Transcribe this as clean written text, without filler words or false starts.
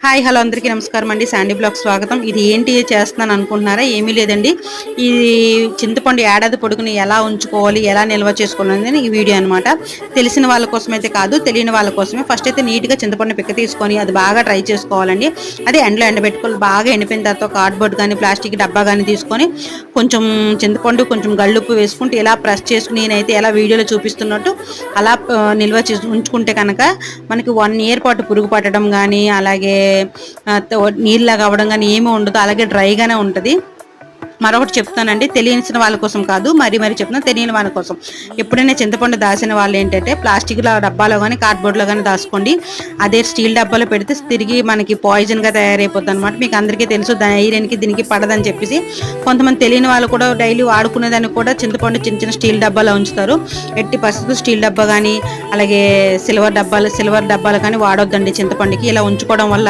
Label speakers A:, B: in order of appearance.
A: Hi hello అందరికీ నమస్కారం అండి. శాండీ బ్లాగ్ స్వాగతం. ఇది ఏంటి చేస్తున్నాను అనుకుంటున్నారా? ఏమీ లేదండి. ఈ చింతపండు ఏడాది పొడుగుని ఎలా ఉంచుకోవాలి, ఎలా నిల్వ చేసుకోవాలని ఈ వీడియో అనమాట. తెలిసిన వాళ్ళ కోసం అయితే కాదు, తెలియని వాళ్ళ కోసమే. ఫస్ట్ అయితే నీట్గా చింతపండు పిక్క తీసుకొని అది బాగా ట్రై చేసుకోవాలండి. అది ఎండలో ఎండబెట్టుకోవాలి. బాగా ఎండిపోయిన తర్వాత కార్డ్బోర్డ్ కానీ ప్లాస్టిక్ డబ్బా కానీ తీసుకొని కొంచెం చింతపండు కొంచెం గళ్ళుప్పు వేసుకుంటూ ఇలా ప్రెస్ చేసుకుని నేనైతే ఎలా వీడియోలో చూపిస్తున్నట్టు అలా నిల్వ చేసి ఉంచుకుంటే కనుక మనకి 1 ఇయర్ పాటు పురుగు పట్టడం కానీ అలాగే నీళ్ళలాగా అవ్వడం కానీ ఏమీ ఉండదు. అలాగే డ్రైగానే ఉంటుంది. మరొకటి చెప్తానండి, తెలియని వాళ్ళ కోసం కాదు, మరి చెప్తున్నా తెలియని వాళ్ళ కోసం. ఎప్పుడైనా చింతపండు దాచిన వాళ్ళు ఏంటంటే ప్లాస్టిక్లో డబ్బాలో కానీ కార్డ్బోర్డ్లో కానీ దాచుకోండి. అదే స్టీల్ డబ్బాలో పెడితే తిరిగి మనకి పాయిజన్గా తయారైపోతుంది అనమాట. మీకు అందరికీ తెలుసు ఐరన్కి దీనికి పడదని చెప్పేసి. కొంతమంది తెలియని వాళ్ళు కూడా డైలీ వాడుకునేదాన్ని కూడా చింతపండు చిన్న చిన్న స్టీల్ డబ్బాలో ఉంచుతారు. ఎట్టి పరిస్థితులు స్టీల్ డబ్బా కానీ అలాగే సిల్వర్ డబ్బాలు కానీ వాడొద్దండి చింతపండుకి. ఇలా ఉంచుకోవడం వల్ల